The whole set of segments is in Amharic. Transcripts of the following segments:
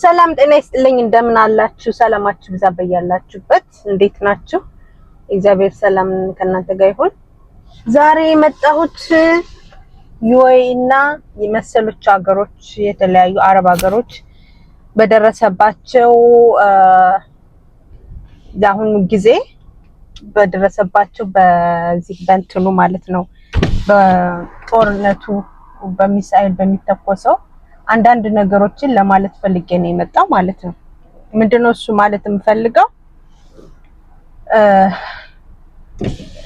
ሰላም ጤና ይስጥልኝ እንደምን አላችሁ ሰላማችሁ ብዛ በያላችሁበት እንዴት ናችሁ እግዚአብሔር ሰላም ከእናንተ ጋር ይሁን ዛሬ የመጣሁት ዩኤኢ እና የመሰሎች ሀገሮች የተለያዩ አረብ ሀገሮች በደረሰባቸው ያሁን ጊዜ በደረሰባቸው በዚህ በእንትኑ ማለት ነው በጦርነቱ በሚሳኤል በሚተኮሰው አንዳንድ ነገሮችን ለማለት ፈልጌ ነው የመጣው ማለት ነው ምንድነው እሱ ማለት የምፈልገው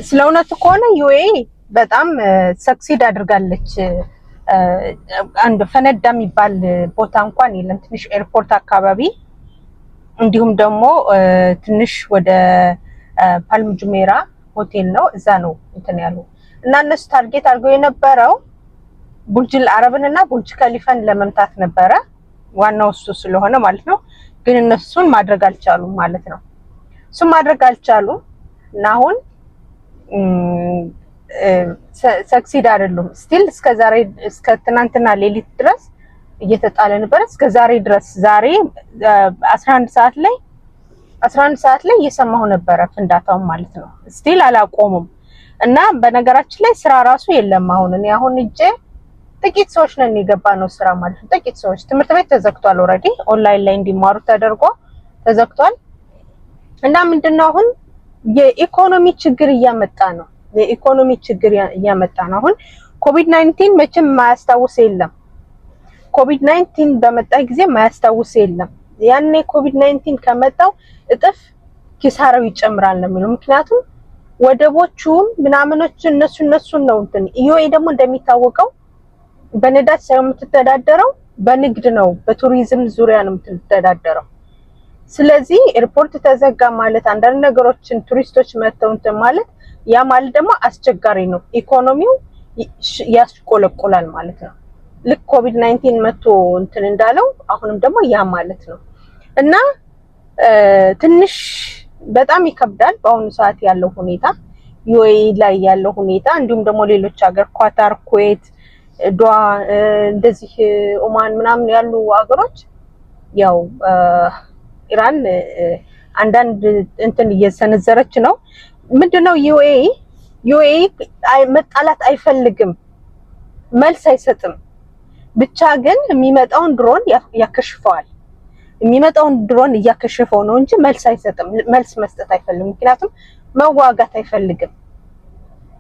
ስለውነቱ ከሆነ ዩኤኢ በጣም ሰክሲድ አድርጋለች አንድ ፈነዳ የሚባል ቦታ እንኳን የለም ትንሽ ኤርፖርት አካባቢ እንዲሁም ደግሞ ትንሽ ወደ ፓልም ጁሜራ ሆቴል ነው እዛ ነው እንትን ያለው እና እነሱ ታርጌት አድርገው የነበረው ቡርጅል አረብንና ቡርጅ ከሊፋን ለመምታት ነበረ ዋናው እሱ ስለሆነ ማለት ነው ግን እነሱን ማድረግ አልቻሉም ማለት ነው እሱ ማድረግ አልቻሉም እና አሁን ሰክሲድ አይደሉም ስቲል እስከ ትናንትና ሌሊት ድረስ እየተጣለ ነበር እስከ ዛሬ ድረስ ዛሬ 11 ሰዓት ላይ እየሰማሁ ነበር ፍንዳታው ማለት ነው ስቲል አላቆሙም እና በነገራችን ላይ ስራ ራሱ የለም አሁን እጄ ጥቂት ሰዎች ነን የገባ ነው ስራ ማለት ነው ጥቂት ሰዎች ትምህርት ቤት ተዘግቷል ኦሬዲ ኦንላይን ላይ እንዲማሩ ተደርጎ ተዘግቷል እና ምንድነው አሁን የኢኮኖሚ ችግር እያመጣ ነው አሁን ኮቪድ-19 መቼም ማያስታውስ የለም ኮቪድ-19 በመጣ ጊዜ ማያስታውስ የለም ያኔ ኮቪድ-19 ከመጣው እጥፍ ኪሳራው ይጨምራል ነው የሚለው ምክንያቱም ወደቦቹም ምናምኖች እነሱ ነው እንትን ዩኤኢ ደግሞ እንደሚታወቀው በነዳጅ ሳይሆን የምትተዳደረው በንግድ ነው በቱሪዝም ዙሪያ ነው የምትተዳደረው ስለዚህ ኤርፖርት ተዘጋ ማለት አንዳንድ ነገሮችን ቱሪስቶች መተው እንትን ማለት ያ ማለት ደግሞ አስቸጋሪ ነው ኢኮኖሚው ያስቆለቆላል ማለት ነው ልክ ኮቪድ-19 መቶ እንትን እንዳለው አሁንም ደግሞ ያ ማለት ነው እና ትንሽ በጣም ይከብዳል በአሁኑ ሰዓት ያለው ሁኔታ ዩኤኢ ላይ ያለው ሁኔታ እንዲሁም ደግሞ ሌሎች ሀገር ኳታር ኩዌት ዱዋ እንደዚህ ኦማን ምናምን ያሉ ሀገሮች ያው ኢራን አንዳንድ እንትን እየሰነዘረች ነው ምንድነው ዩኤኢ መጣላት አይፈልግም መልስ አይሰጥም ብቻ ግን የሚመጣውን ድሮን ያከሽፈዋል የሚመጣውን ድሮን እያከሸፈው ነው እንጂ መልስ አይሰጥም መልስ መስጠት አይፈልግም ምክንያቱም መዋጋት አይፈልግም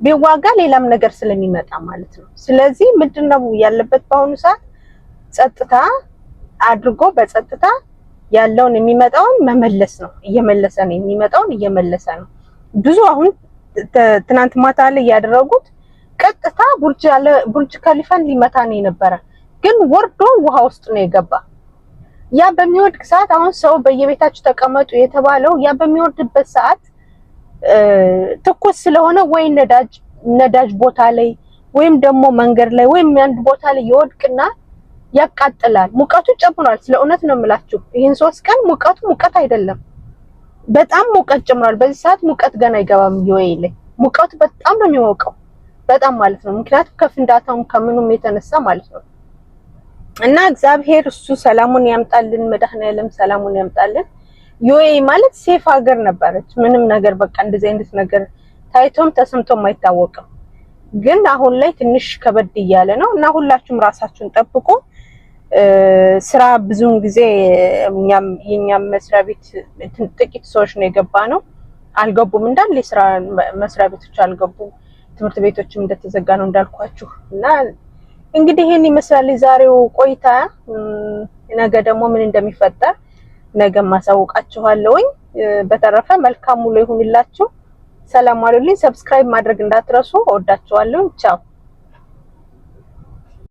ቢዋጋ ሌላም ነገር ስለሚመጣ ማለት ነው ስለዚህ ምንድነው ያለበት በአሁኑ ሰዓት ጸጥታ አድርጎ በጸጥታ ያለውን የሚመጣውን መመለስ ነው እየመለሰ ነው የሚመጣውን እየመለሰ ነው ብዙ አሁን ትናንት ማታ ላይ ያደረጉት ቀጥታ ቡርጅ ከሊፋን ሊመታ ነው የነበረ ግን ወርዶ ውሃ ውስጥ ነው የገባ ያ በሚወድቅ ሰዓት አሁን ሰው በየቤታችሁ ተቀመጡ የተባለው ያ በሚወርድበት ሰዓት ትኩስ ስለሆነ ወይ ነዳጅ ቦታ ላይ ወይም ደግሞ መንገድ ላይ ወይም አንድ ቦታ ላይ ይወድቅና ያቃጥላል ሙቀቱ ጨምሯል ስለእውነት ነው የምላችሁ ይሄን 3 ቀን ሙቀት አይደለም በጣም ሙቀት ጨምሯል በዚህ ሰዓት ሙቀት ገና አይገባም ዩኤኢ ላይ ሙቀቱ በጣም ነው የሚሞቀው በጣም ማለት ነው ምክንያቱም ከፍንዳታው ከምኑም የተነሳ ማለት ነው እና እግዚአብሔር እሱ ሰላሙን ያምጣልን መድኃኔዓለም ሰላሙን ያምጣልን ዩኤኢ ማለት ሴፍ ሀገር ነበረች ምንም ነገር በቃ እንደዚህ አይነት ነገር ታይቶም ተሰምቶም አይታወቅም ግን አሁን ላይ ትንሽ ከበድ እያለ ነው እና ሁላችሁም ራሳችሁን ጠብቁ ስራ ብዙውን ጊዜ የኛም መስሪያ ቤት ጥቂት ሰዎች ነው የገባ ነው አልገቡም እንዳለ ስራ መስሪያ ቤቶች አልገቡም ትምህርት ቤቶችም እንደተዘጋ ነው እንዳልኳችሁ እና እንግዲህ ይሄን ይመስላል ዛሬው ቆይታ ነገ ደግሞ ምን እንደሚፈጠር ነገ ማሳውቃችኋለሁኝ በተረፈ መልካም ሙሉ ይሁንላችሁ ሰላም ዋሉልኝ ሰብስክራይብ ማድረግ እንዳትረሱ እወዳችኋለሁ ቻው